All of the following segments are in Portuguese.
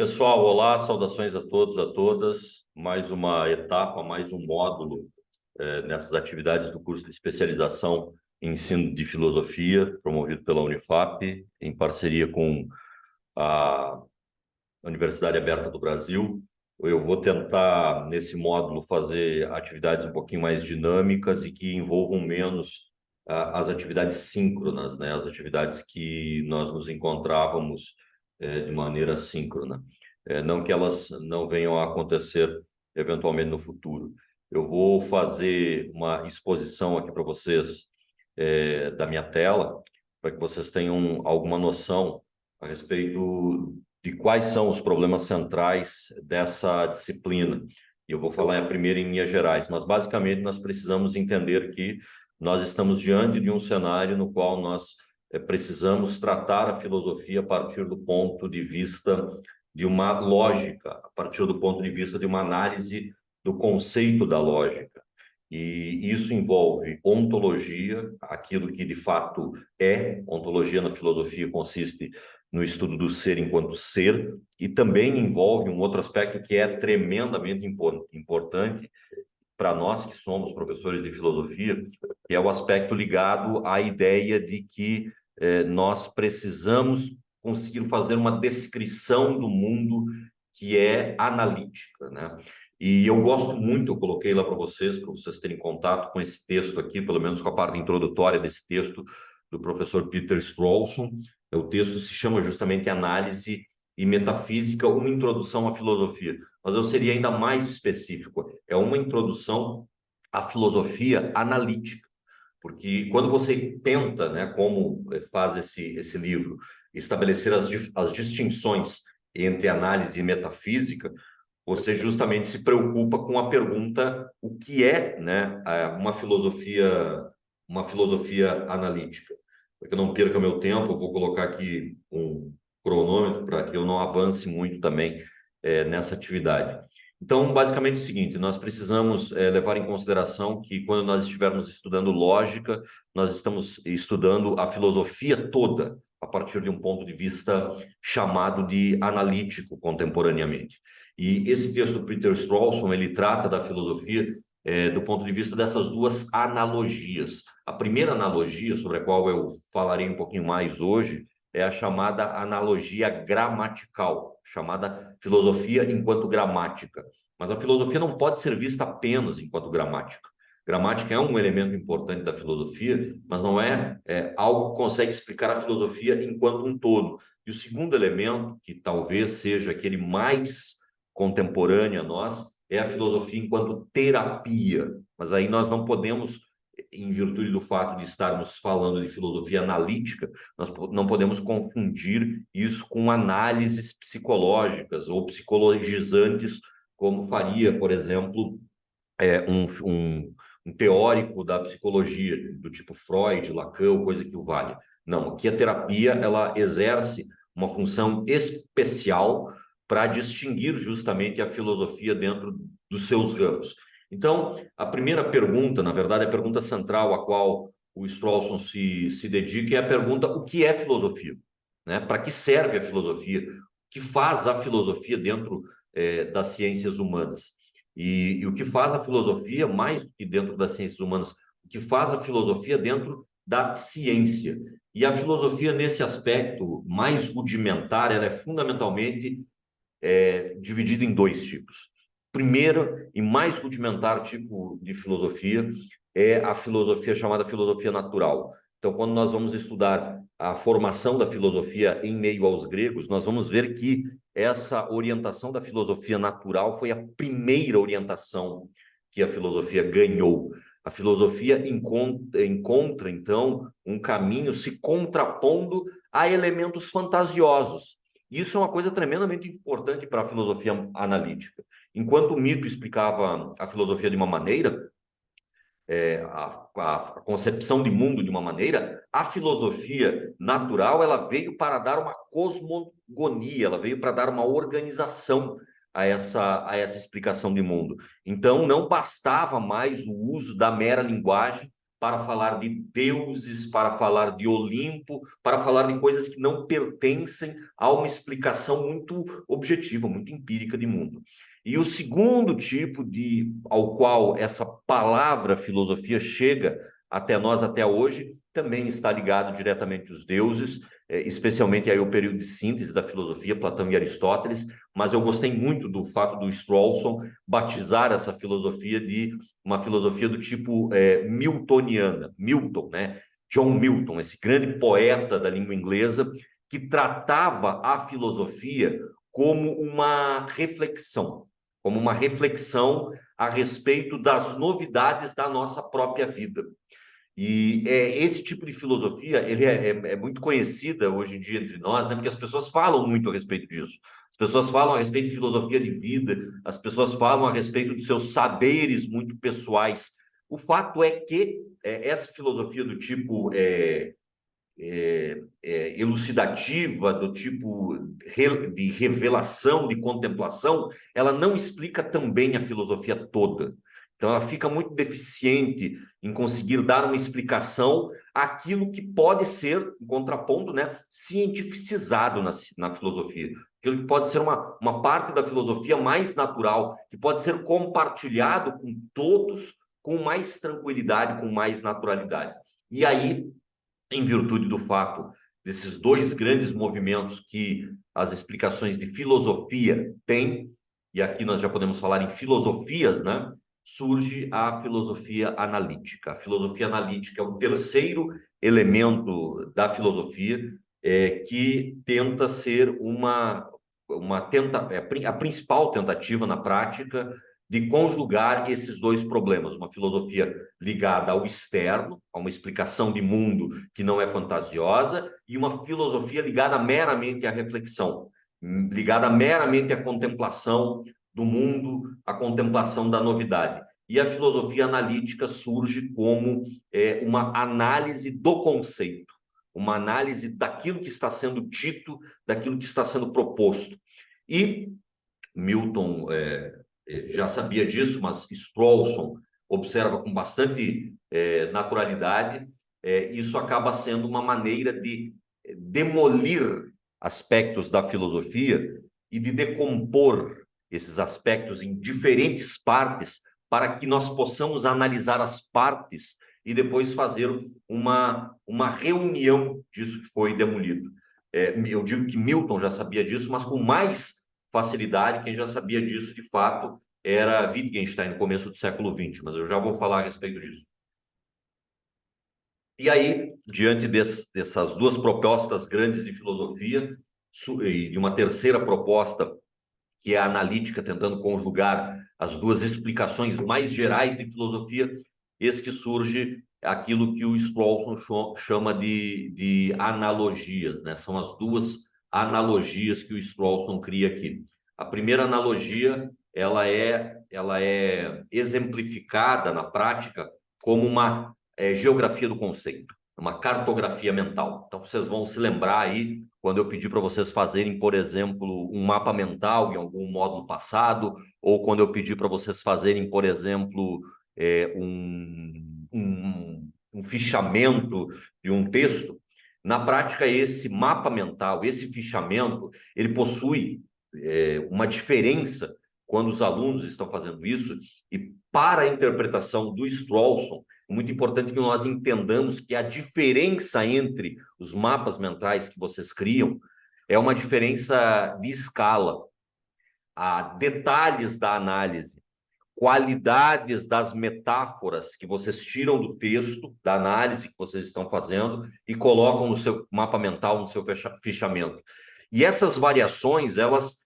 Pessoal, olá, saudações a todos, a todas. Mais uma etapa, mais um módulo nessas atividades do curso de especialização em ensino de filosofia, promovido pela Unifap, em parceria com a Universidade Aberta do Brasil. Eu vou tentar, nesse módulo, fazer atividades um pouquinho mais dinâmicas e que envolvam menos as atividades síncronas, né? As atividades que nós nos encontrávamos de maneira síncrona. Não que elas não venham a acontecer eventualmente no futuro. Eu vou fazer uma exposição aqui para vocês da minha tela, para que vocês tenham alguma noção a respeito de quais são os problemas centrais dessa disciplina. E eu vou falar primeiro em linhas gerais, mas basicamente nós precisamos entender que nós estamos diante de um cenário no qual nós precisamos tratar a filosofia a partir do ponto de vista de uma lógica, a partir do ponto de vista de uma análise do conceito da lógica. E isso envolve ontologia, aquilo que de fato é. Ontologia na filosofia consiste no estudo do ser enquanto ser, e também envolve um outro aspecto que é tremendamente importante para nós que somos professores de filosofia, que é o aspecto ligado à ideia de que nós precisamos conseguir fazer uma descrição do mundo que é analítica, né? E eu gosto muito, eu coloquei lá para vocês terem contato com esse texto aqui, pelo menos com a parte introdutória desse texto, do professor Peter Strawson. O texto se chama justamente Análise e Metafísica, uma introdução à filosofia. Mas eu seria ainda mais específico. É uma introdução à filosofia analítica. Porque quando você tenta, né, como faz esse livro, estabelecer as distinções entre análise e metafísica, você justamente se preocupa com a pergunta o que é, né, uma filosofia analítica. Para que eu não perca meu tempo, eu vou colocar aqui um cronômetro para que eu não avance muito também nessa atividade. Então, basicamente é o seguinte, nós precisamos levar em consideração que quando nós estivermos estudando lógica, nós estamos estudando a filosofia toda a partir de um ponto de vista chamado de analítico contemporaneamente. E esse texto do Peter Strawson, ele trata da filosofia do ponto de vista dessas duas analogias. A primeira analogia, sobre a qual eu falarei um pouquinho mais hoje, é a chamada analogia gramatical, chamada filosofia enquanto gramática. Mas a filosofia não pode ser vista apenas enquanto gramática. Gramática é um elemento importante da filosofia, mas não é algo que consegue explicar a filosofia enquanto um todo. E o segundo elemento, que talvez seja aquele mais contemporâneo a nós, é a filosofia enquanto terapia. Mas aí nós não podemos, em virtude do fato de estarmos falando de filosofia analítica, nós não podemos confundir isso com análises psicológicas ou psicologizantes, como faria, por exemplo, um teórico da psicologia, do tipo Freud, Lacan, ou coisa que o valha. Não, aqui a terapia ela exerce uma função especial para distinguir justamente a filosofia dentro dos seus ramos. Então, a primeira pergunta, na verdade, a pergunta central a qual o Strawson se dedica é a pergunta: o que é filosofia? Né? Para que serve a filosofia? O que faz a filosofia dentro das ciências humanas? E o que faz a filosofia, mais do que dentro das ciências humanas, o que faz a filosofia dentro da ciência. E a filosofia, nesse aspecto mais rudimentar, ela é fundamentalmente dividida em dois tipos. Primeiro e mais rudimentar tipo de filosofia é a filosofia chamada filosofia natural. Então, quando nós vamos estudar a formação da filosofia em meio aos gregos, nós vamos ver que essa orientação da filosofia natural foi a primeira orientação que a filosofia ganhou. A filosofia encontra, então, um caminho se contrapondo a elementos fantasiosos. Isso é uma coisa tremendamente importante para a filosofia analítica. Enquanto o mito explicava a filosofia de uma maneira, a concepção de mundo de uma maneira, a filosofia natural ela veio para dar uma cosmogonia, ela veio para dar uma organização a essa explicação de mundo. Então, não bastava mais o uso da mera linguagem para falar de deuses, para falar de Olimpo, para falar de coisas que não pertencem a uma explicação muito objetiva, muito empírica de mundo. E o segundo tipo ao qual essa palavra filosofia chega até nós até hoje também está ligado diretamente aos deuses, especialmente aí o período de síntese da filosofia, Platão e Aristóteles, mas eu gostei muito do fato do Strawson batizar essa filosofia de uma filosofia do tipo miltoniana, Milton, né? John Milton, esse grande poeta da língua inglesa, que tratava a filosofia como uma reflexão a respeito das novidades da nossa própria vida. E esse tipo de filosofia ele é muito conhecida hoje em dia entre nós, né? Porque as pessoas falam muito a respeito disso. As pessoas falam a respeito de filosofia de vida, as pessoas falam a respeito de seus saberes muito pessoais. O fato é que essa filosofia do tipo elucidativa, do tipo de revelação, de contemplação, ela não explica também a filosofia toda. Então, ela fica muito deficiente em conseguir dar uma explicação àquilo que pode ser, em contraponto, né, cientificizado na filosofia. Aquilo que pode ser uma parte da filosofia mais natural, que pode ser compartilhado com todos com mais tranquilidade, com mais naturalidade. E aí, em virtude do fato desses dois grandes movimentos que as explicações de filosofia têm, e aqui nós já podemos falar em filosofias, né? Surge a filosofia analítica. A filosofia analítica é o terceiro elemento da filosofia que tenta ser a principal tentativa na prática de conjugar esses dois problemas, uma filosofia ligada ao externo, a uma explicação de mundo que não é fantasiosa, e uma filosofia ligada meramente à reflexão, ligada meramente à contemplação do mundo, à contemplação da novidade. E a filosofia analítica surge como uma análise do conceito, uma análise daquilo que está sendo dito, daquilo que está sendo proposto. E Milton já sabia disso, mas Strawson observa com bastante naturalidade. Isso acaba sendo uma maneira de demolir aspectos da filosofia e de decompor esses aspectos em diferentes partes para que nós possamos analisar as partes e depois fazer uma reunião disso que foi demolido. Eu digo que Milton já sabia disso, mas com mais facilidade, quem já sabia disso, de fato, era Wittgenstein no começo do século XX, mas eu já vou falar a respeito disso. E aí, diante dessas duas propostas grandes de filosofia, e de uma terceira proposta, que é a analítica, tentando conjugar as duas explicações mais gerais de filosofia, eis que surge aquilo que o Strawson chama de analogias, né? São as duas analogias que o Strawson cria aqui. A primeira analogia, ela é exemplificada na prática como uma geografia do conceito, uma cartografia mental. Então, vocês vão se lembrar aí, quando eu pedi para vocês fazerem, por exemplo, um mapa mental em algum módulo passado, ou quando eu pedi para vocês fazerem, por exemplo, um fichamento de um texto. Na prática, esse mapa mental, esse fichamento, ele possui uma diferença quando os alunos estão fazendo isso, e para a interpretação do Strawson, é muito importante que nós entendamos que a diferença entre os mapas mentais que vocês criam é uma diferença de escala. Há detalhes da análise, qualidades das metáforas que vocês tiram do texto, da análise que vocês estão fazendo e colocam no seu mapa mental, no seu fichamento. E essas variações, elas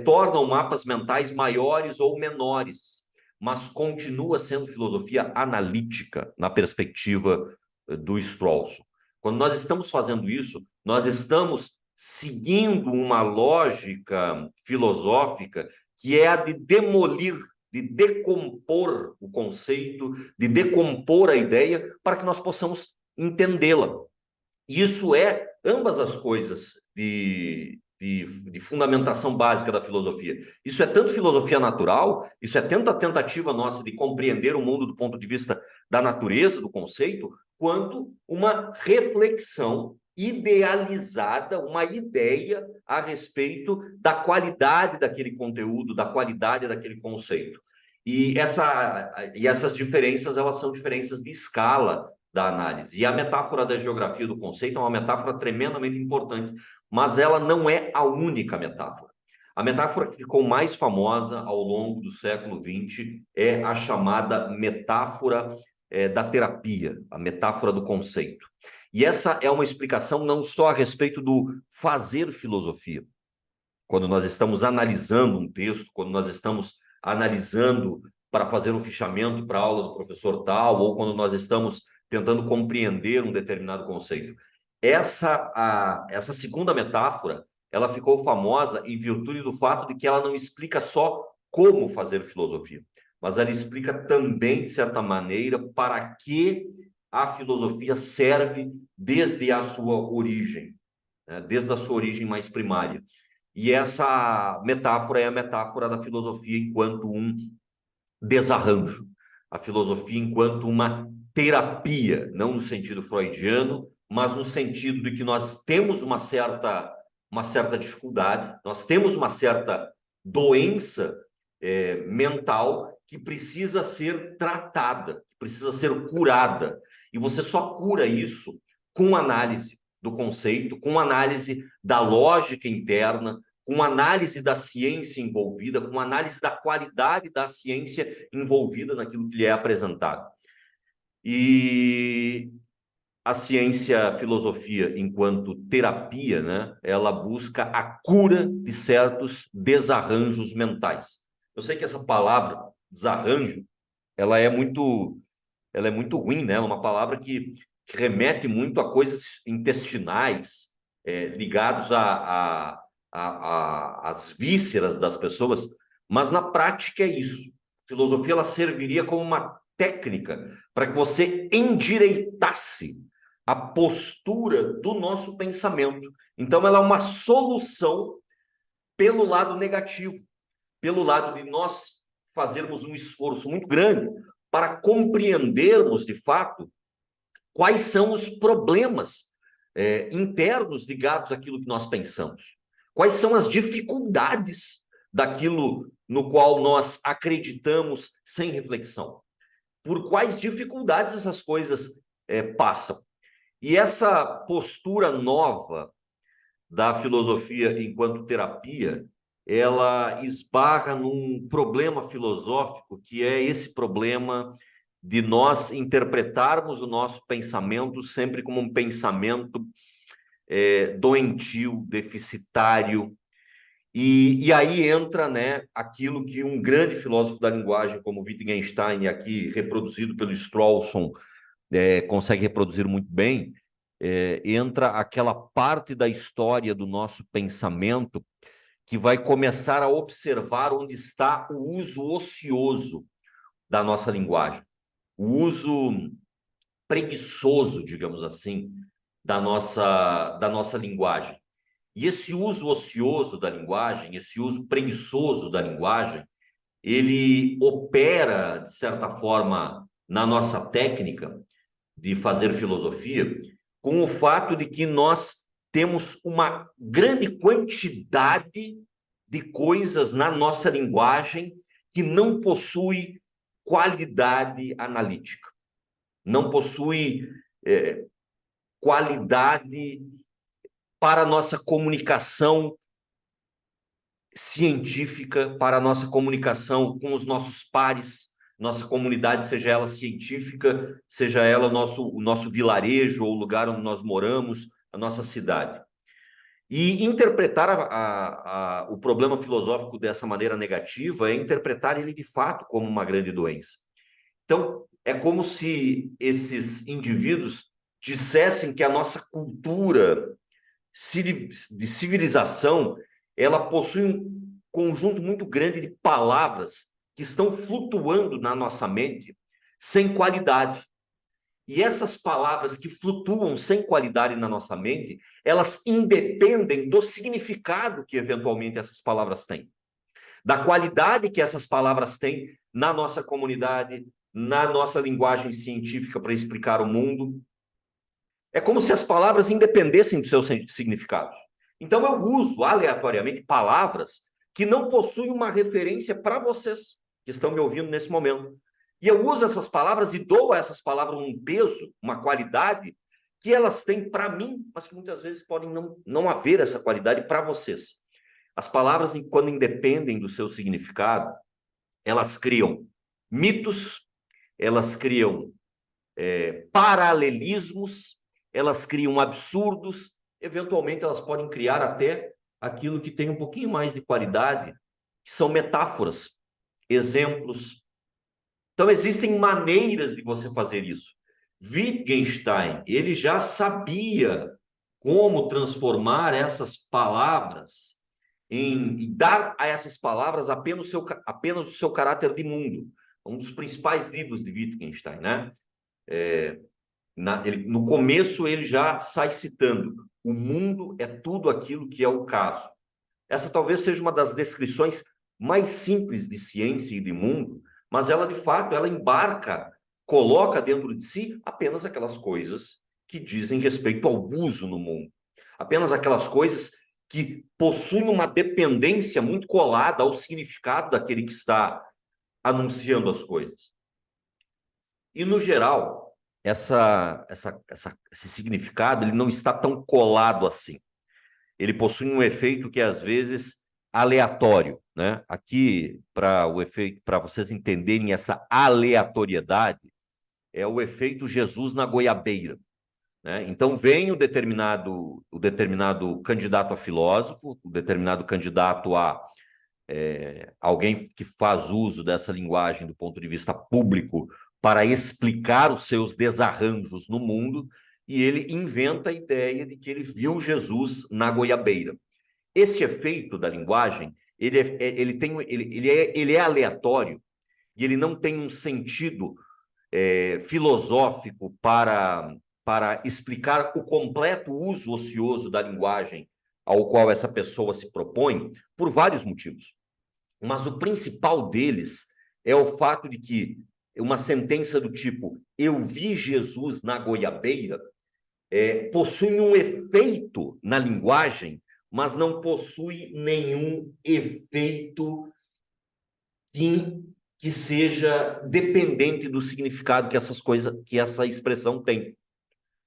tornam mapas mentais maiores ou menores, mas continua sendo filosofia analítica na perspectiva do Strawson. Quando nós estamos fazendo isso, nós estamos seguindo uma lógica filosófica que é a de demolir, de decompor o conceito, de decompor a ideia para que nós possamos entendê-la. Isso é ambas as coisas de de fundamentação básica da filosofia. Isso é tanto filosofia natural, isso é tanta tentativa nossa de compreender o mundo do ponto de vista da natureza, do conceito, quanto uma reflexão idealizada, uma ideia a respeito da qualidade daquele conteúdo, da qualidade daquele conceito. E essas diferenças, elas são diferenças de escala da análise. E a metáfora da geografia do conceito é uma metáfora tremendamente importante, mas ela não é a única metáfora. A metáfora que ficou mais famosa ao longo do século XX é a chamada metáfora da terapia, a metáfora do conceito. E essa é uma explicação não só a respeito do fazer filosofia. Quando nós estamos analisando um texto, quando nós estamos analisando para fazer um fichamento para a aula do professor tal, ou quando nós estamos tentando compreender um determinado conceito. Essa segunda metáfora, ela ficou famosa em virtude do fato de que ela não explica só como fazer filosofia, mas ela explica também, de certa maneira, para que a filosofia serve desde a sua origem, né? Desde a sua origem mais primária. E essa metáfora é a metáfora da filosofia enquanto um desarranjo, a filosofia enquanto uma terapia, não no sentido freudiano, mas no sentido de que nós temos uma certa dificuldade, nós temos uma certa doença mental que precisa ser tratada, que precisa ser curada. E você só cura isso com análise do conceito, com análise da lógica interna, com análise da ciência envolvida, com análise da qualidade da ciência envolvida naquilo que lhe é apresentado. E a ciência, a filosofia, enquanto terapia, né, ela busca a cura de certos desarranjos mentais. Eu sei que essa palavra, desarranjo, ela é muito ruim, né? É uma palavra que remete muito a coisas intestinais, ligados às vísceras das pessoas, mas na prática é isso. A filosofia ela serviria como uma técnica para que você endireitasse a postura do nosso pensamento. Então, ela é uma solução pelo lado negativo, pelo lado de nós fazermos um esforço muito grande para compreendermos, de fato, quais são os problemas internos ligados àquilo que nós pensamos. Quais são as dificuldades daquilo no qual nós acreditamos sem reflexão. Por quais dificuldades essas coisas passam. E essa postura nova da filosofia enquanto terapia, ela esbarra num problema filosófico, que é esse problema de nós interpretarmos o nosso pensamento sempre como um pensamento doentio, deficitário. E aí entra, né, aquilo que um grande filósofo da linguagem, como Wittgenstein, aqui reproduzido pelo Strawson, consegue reproduzir muito bem, entra aquela parte da história do nosso pensamento que vai começar a observar onde está o uso ocioso da nossa linguagem, o uso preguiçoso, digamos assim, da nossa linguagem. E esse uso ocioso da linguagem, esse uso preguiçoso da linguagem, ele opera, de certa forma, na nossa técnica de fazer filosofia, com o fato de que nós temos uma grande quantidade de coisas na nossa linguagem que não possui qualidade analítica, não possui qualidade para a nossa comunicação científica, para a nossa comunicação com os nossos pares, nossa comunidade, seja ela científica, seja ela o nosso vilarejo ou o lugar onde nós moramos, a nossa cidade. E interpretar o problema filosófico dessa maneira negativa é interpretar ele de fato como uma grande doença. Então, é como se esses indivíduos dissessem que a nossa cultura de civilização, ela possui um conjunto muito grande de palavras que estão flutuando na nossa mente sem qualidade. E essas palavras que flutuam sem qualidade na nossa mente, elas independem do significado que eventualmente essas palavras têm, da qualidade que essas palavras têm na nossa comunidade, na nossa linguagem científica para explicar o mundo. É como se as palavras independessem dos seus significados. Então, eu uso aleatoriamente palavras que não possuem uma referência para vocês que estão me ouvindo nesse momento. E eu uso essas palavras e dou a essas palavras um peso, uma qualidade que elas têm para mim, mas que muitas vezes podem não haver essa qualidade para vocês. As palavras, quando independem do seu significado, elas criam mitos, elas criam paralelismos, elas criam absurdos, eventualmente elas podem criar até aquilo que tem um pouquinho mais de qualidade, que são metáforas, exemplos. Então, existem maneiras de você fazer isso. Wittgenstein, ele já sabia como transformar essas palavras e dar a essas palavras apenas o seu caráter de mundo. Um dos principais livros de Wittgenstein, né? No começo, ele já sai citando: o mundo é tudo aquilo que é o caso. Essa talvez seja uma das descrições mais simples de ciência e de mundo, mas ela, de fato, ela embarca, coloca dentro de si apenas aquelas coisas que dizem respeito ao uso no mundo. Apenas aquelas coisas que possuem uma dependência muito colada ao significado daquele que está anunciando as coisas. E, no geral, esse significado ele não está tão colado assim. Ele possui um efeito que, às vezes, aleatório, né? Aqui, para vocês entenderem essa aleatoriedade, é o efeito Jesus na goiabeira, né? Então, vem o determinado candidato a filósofo, o determinado candidato a alguém que faz uso dessa linguagem do ponto de vista público para explicar os seus desarranjos no mundo, e ele inventa a ideia de que ele viu Jesus na goiabeira. Esse efeito da linguagem, ele é aleatório e ele não tem um sentido filosófico para explicar o completo uso ocioso da linguagem ao qual essa pessoa se propõe, por vários motivos. Mas o principal deles é o fato de que uma sentença do tipo "eu vi Jesus na goiabeira" possui um efeito na linguagem, mas não possui nenhum efeito que seja dependente do significado que essa expressão tem.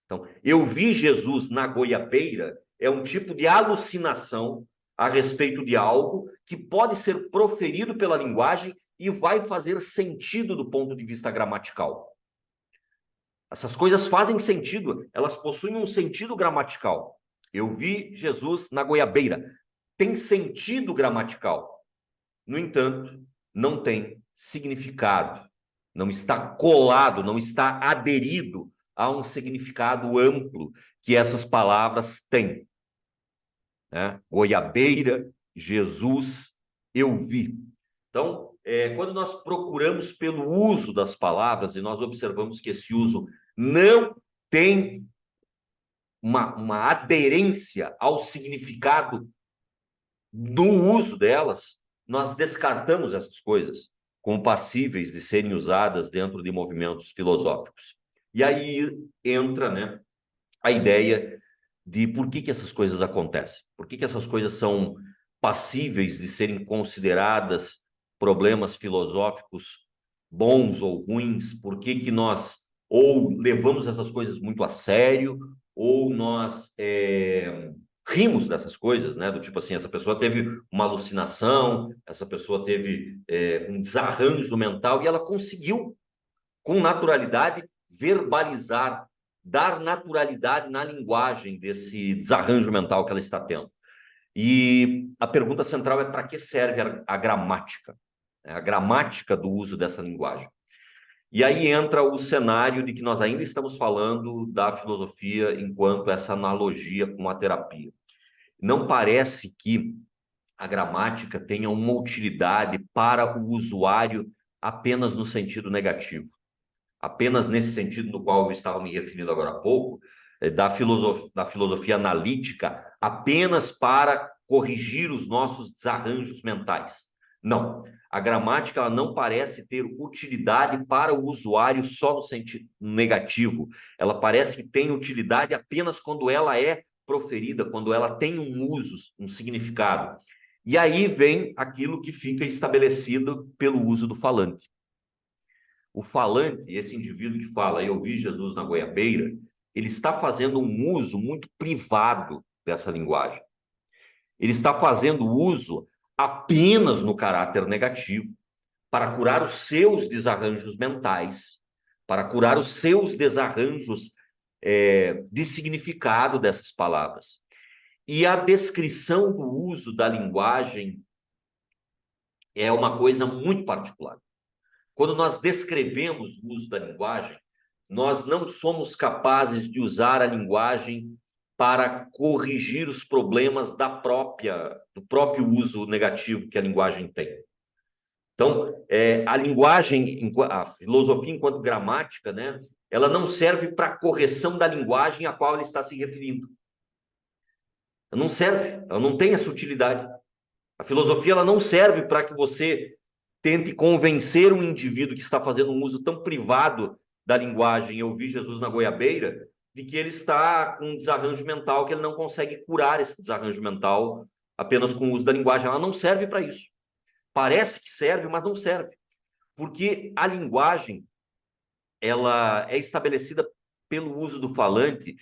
Então, "eu vi Jesus na goiabeira" é um tipo de alucinação a respeito de algo que pode ser proferido pela linguagem e vai fazer sentido do ponto de vista gramatical. Essas coisas fazem sentido, elas possuem um sentido gramatical. "Eu vi Jesus na goiabeira" tem sentido gramatical. No entanto, não tem significado, não está colado, não está aderido a um significado amplo que essas palavras têm, né? Goiabeira, Jesus, eu vi. Então, quando nós procuramos pelo uso das palavras e nós observamos que esse uso não tem uma aderência ao significado do uso delas, nós descartamos essas coisas como passíveis de serem usadas dentro de movimentos filosóficos. E aí entra, né, a ideia de por que essas coisas acontecem, por que essas coisas são passíveis de serem consideradas problemas filosóficos bons ou ruins, por que nós ou levamos essas coisas muito a sério, ou nós rimos dessas coisas, né? Do tipo assim, essa pessoa teve uma alucinação, essa pessoa teve um desarranjo mental e ela conseguiu, com naturalidade, verbalizar, dar naturalidade na linguagem desse desarranjo mental que ela está tendo. E a pergunta central é: para que serve a gramática? A gramática do uso dessa linguagem. E aí entra o cenário de que nós ainda estamos falando da filosofia enquanto essa analogia com a terapia. Não parece que a gramática tenha uma utilidade para o usuário apenas no sentido negativo. apenas nesse sentido no qual eu estava me referindo agora há pouco, da filosofia analítica apenas para corrigir os nossos desarranjos mentais. Não, a gramática ela não parece ter utilidade para o usuário só no sentido negativo. Ela parece que tem utilidade apenas quando ela é proferida, quando ela tem um uso, um significado. E aí vem aquilo que fica estabelecido pelo uso do falante. O falante, esse indivíduo que fala, eu vi Jesus na goiabeira, ele está fazendo um uso muito privado dessa linguagem. Ele está fazendo uso apenas no caráter negativo, para curar os seus desarranjos mentais, para curar os seus desarranjos de significado dessas palavras. E a descrição do uso da linguagem é uma coisa muito particular. Quando nós descrevemos o uso da linguagem, nós não somos capazes de usar a linguagem para corrigir os problemas do próprio uso negativo que a linguagem tem. Então, a linguagem, a filosofia enquanto gramática, né, ela não serve para a correção da linguagem a qual ela está se referindo. Ela não serve, ela não tem essa utilidade. A filosofia ela não serve para que você tente convencer um indivíduo que está fazendo um uso tão privado da linguagem, eu vi Jesus na goiabeira, de que ele está com um desarranjo mental, que ele não consegue curar esse desarranjo mental apenas com o uso da linguagem. Ela não serve para isso. Parece que serve, mas não serve. Porque a linguagem ela é estabelecida pelo uso do falante,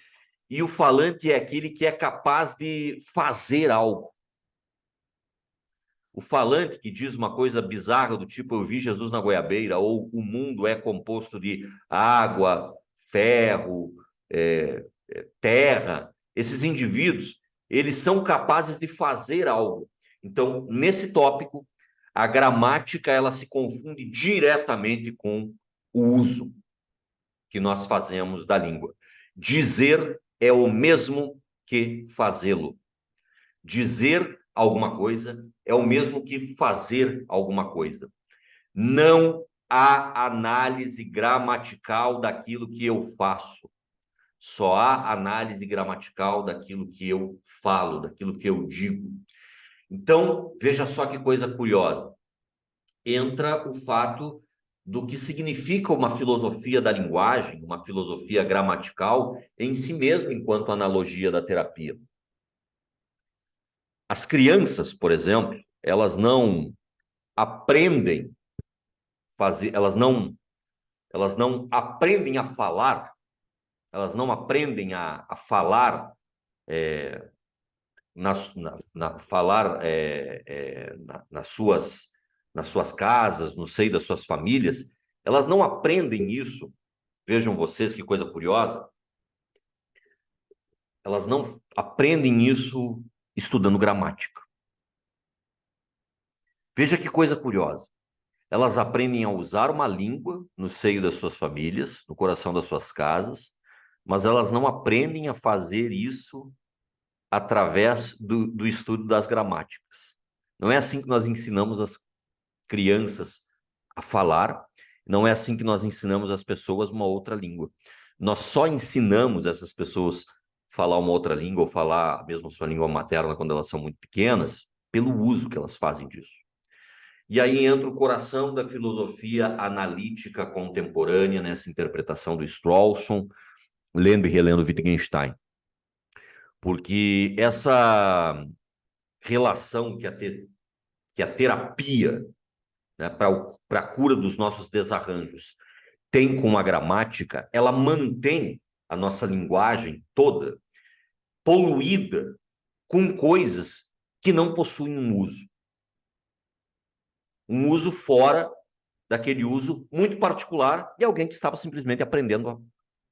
e o falante é aquele que é capaz de fazer algo. O falante que diz uma coisa bizarra do tipo, eu vi Jesus na goiabeira, ou o mundo é composto de água, ferro, terra, esses indivíduos, eles são capazes de fazer algo. Então, nesse tópico, a gramática ela se confunde diretamente com o uso que nós fazemos da língua. Dizer é o mesmo que fazê-lo. Dizer alguma coisa é o mesmo que fazer alguma coisa. Não há análise gramatical daquilo que eu faço. Só há análise gramatical daquilo que eu falo, daquilo que eu digo. Então, veja só que coisa curiosa. Entra o fato do que significa uma filosofia da linguagem, uma filosofia gramatical em si mesmo, enquanto analogia da terapia. As crianças, por exemplo, elas não aprendem elas não aprendem a falar, elas não aprendem a falar nas suas casas, no seio das suas famílias, elas não aprendem isso. Vejam vocês que coisa curiosa. Elas não aprendem isso estudando gramática. Veja que coisa curiosa. Elas aprendem a usar uma língua no seio das suas famílias, no coração das suas casas, mas elas não aprendem a fazer isso através do estudo das gramáticas. Não é assim que nós ensinamos as crianças a falar, não é assim que nós ensinamos as pessoas uma outra língua. Nós só ensinamos essas pessoas falar uma outra língua ou falar mesmo sua língua materna quando elas são muito pequenas, pelo uso que elas fazem disso. E aí entra o coração da filosofia analítica contemporânea nessa interpretação do Strawson, lendo e relendo Wittgenstein. Porque essa relação que a terapia, né, para a cura dos nossos desarranjos tem com a gramática, ela mantém a nossa linguagem toda poluída com coisas que não possuem um uso. Um uso fora daquele uso muito particular de alguém que estava simplesmente aprendendo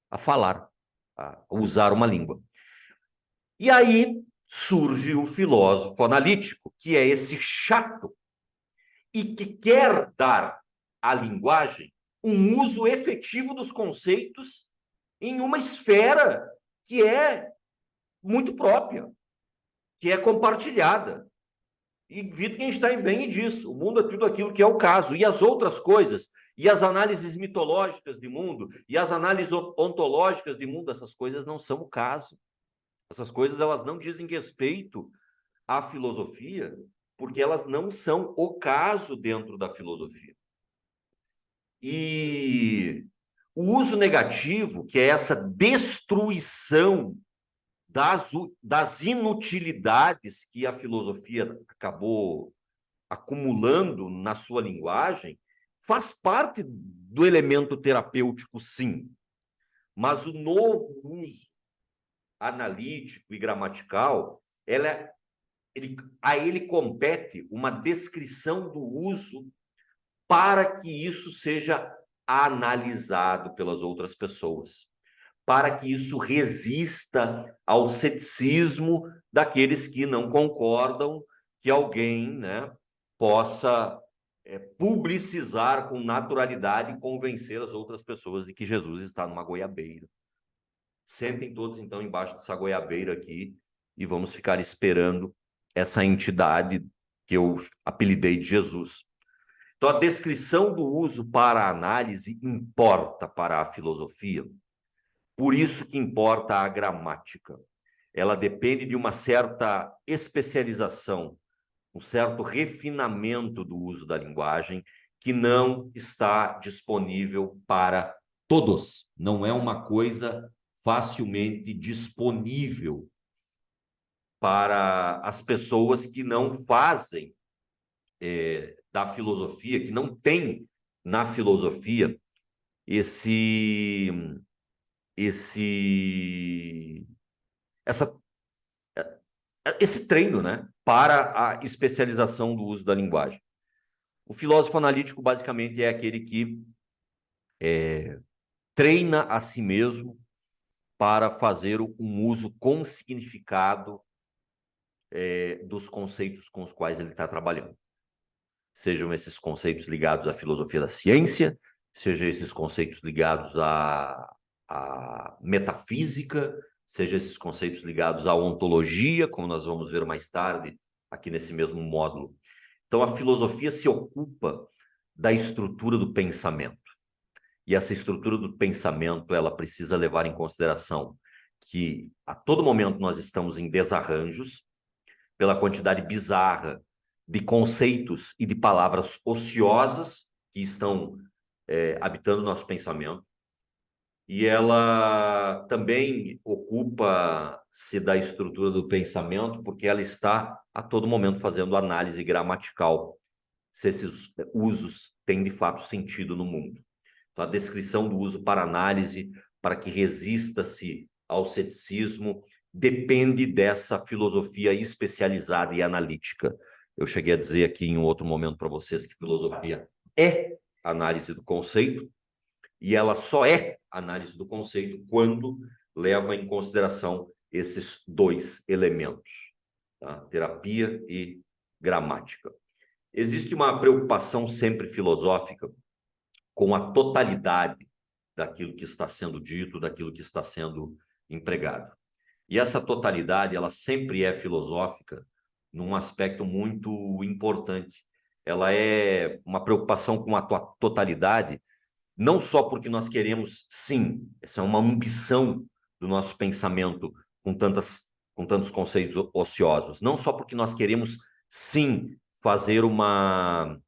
a falar, a usar uma língua. E aí surge o filósofo analítico, que é esse chato e que quer dar à linguagem um uso efetivo dos conceitos em uma esfera que é muito própria, que é compartilhada. E Wittgenstein vem e diz, o mundo é tudo aquilo que é o caso. E as outras coisas, E as análises mitológicas de mundo e as análises ontológicas de mundo, essas coisas não são o caso. Essas coisas elas não dizem respeito à filosofia, porque elas não são o caso dentro da filosofia. E o uso negativo, que é essa destruição das inutilidades que a filosofia acabou acumulando na sua linguagem, faz parte do elemento terapêutico, sim. Mas o novo uso analítico e gramatical, a ele compete uma descrição do uso para que isso seja analisado pelas outras pessoas, para que isso resista ao ceticismo daqueles que não concordam que alguém, né, possa publicizar com naturalidade e convencer as outras pessoas de que Jesus está numa goiabeira. Sentem todos, então, embaixo dessa goiabeira aqui e vamos ficar esperando essa entidade que eu apelidei de Jesus. Então, a descrição do uso para a análise importa para a filosofia. Por isso que importa a gramática. Ela depende de uma certa especialização, um certo refinamento do uso da linguagem que não está disponível para todos. Não é uma coisa facilmente disponível para as pessoas que não fazem da filosofia, que não têm na filosofia esse treino, né, para a especialização do uso da linguagem. O filósofo analítico basicamente é aquele que treina a si mesmo para fazer um uso com significado dos conceitos com os quais ele está trabalhando. Sejam esses conceitos ligados à filosofia da ciência, sejam esses conceitos ligados à metafísica, sejam esses conceitos ligados à ontologia, como nós vamos ver mais tarde aqui nesse mesmo módulo. Então, a filosofia se ocupa da estrutura do pensamento. E essa estrutura do pensamento, ela precisa levar em consideração que a todo momento nós estamos em desarranjos pela quantidade bizarra de conceitos e de palavras ociosas que estão habitando o nosso pensamento. E ela também ocupa-se da estrutura do pensamento porque ela está a todo momento fazendo análise gramatical, se esses usos têm de fato sentido no mundo. Então, a descrição do uso para análise, para que resista-se ao ceticismo, depende dessa filosofia especializada e analítica. Eu cheguei a dizer aqui em um outro momento para vocês que filosofia é análise do conceito, e ela só é análise do conceito quando leva em consideração esses dois elementos, tá? Terapia e gramática. Existe uma preocupação sempre filosófica com a totalidade daquilo que está sendo dito, daquilo que está sendo empregado. E essa totalidade, ela sempre é filosófica num aspecto muito importante. Ela é uma preocupação com a totalidade, não só porque nós queremos, sim, essa é uma ambição do nosso pensamento com tantos conceitos ociosos, não só porque nós queremos, sim, fazer uma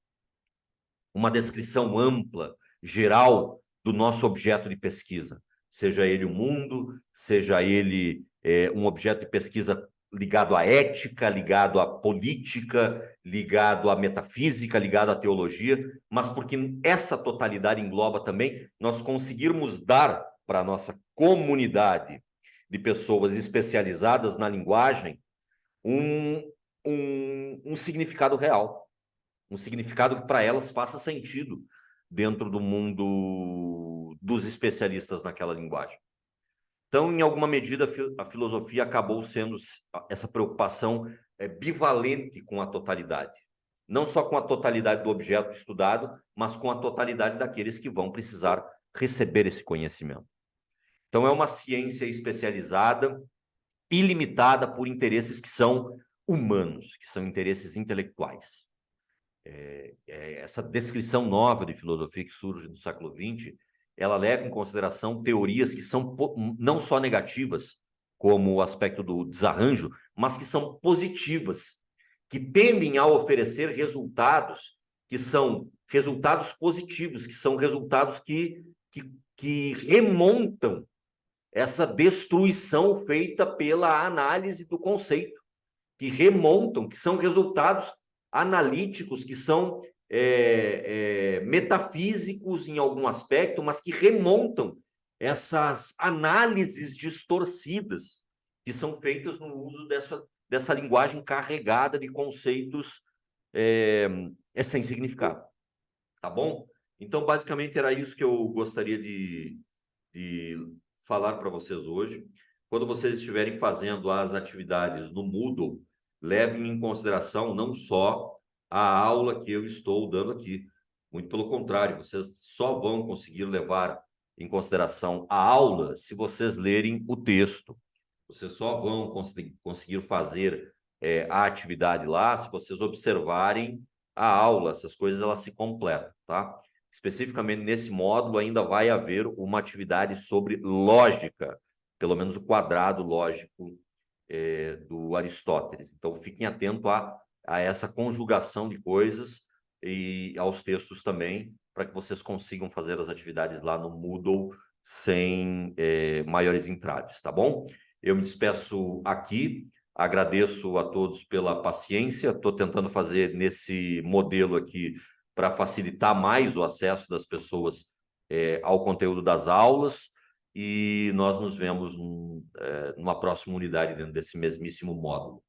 descrição ampla, geral, do nosso objeto de pesquisa, seja ele o mundo, seja ele um objeto de pesquisa ligado à ética, ligado à política, ligado à metafísica, ligado à teologia, mas porque essa totalidade engloba também nós conseguirmos dar para a nossa comunidade de pessoas especializadas na linguagem um significado real, um significado que para elas faça sentido dentro do mundo dos especialistas naquela linguagem. Então, em alguma medida, a filosofia acabou sendo essa preocupação bivalente com a totalidade. Não só com a totalidade do objeto estudado, mas com a totalidade daqueles que vão precisar receber esse conhecimento. Então, é uma ciência especializada e limitada por interesses que são humanos, que são interesses intelectuais. essa descrição nova de filosofia que surge no século XX, ela leva em consideração teorias que são não só negativas, como o aspecto do desarranjo, mas que são positivas, que tendem a oferecer resultados que são resultados positivos, que são resultados que remontam essa destruição feita pela análise do conceito, que remontam, que são resultados analíticos, que são metafísicos em algum aspecto, mas que remontam essas análises distorcidas que são feitas no uso dessa linguagem carregada de conceitos sem significado. Tá bom? Então, basicamente, era isso que eu gostaria de falar para vocês hoje. Quando vocês estiverem fazendo as atividades no Moodle, levem em consideração não só a aula que eu estou dando aqui. Muito pelo contrário, vocês só vão conseguir levar em consideração a aula se vocês lerem o texto. Vocês só vão conseguir fazer a atividade lá se vocês observarem a aula. Essas coisas elas se completam, tá? Especificamente nesse módulo ainda vai haver uma atividade sobre lógica, pelo menos o quadrado lógico do Aristóteles. Então, fiquem atentos a essa conjugação de coisas e aos textos também, para que vocês consigam fazer as atividades lá no Moodle sem maiores entraves, tá bom? Eu me despeço aqui, agradeço a todos pela paciência, estou tentando fazer nesse modelo aqui para facilitar mais o acesso das pessoas ao conteúdo das aulas, e nós nos vemos numa próxima unidade dentro desse mesmíssimo módulo.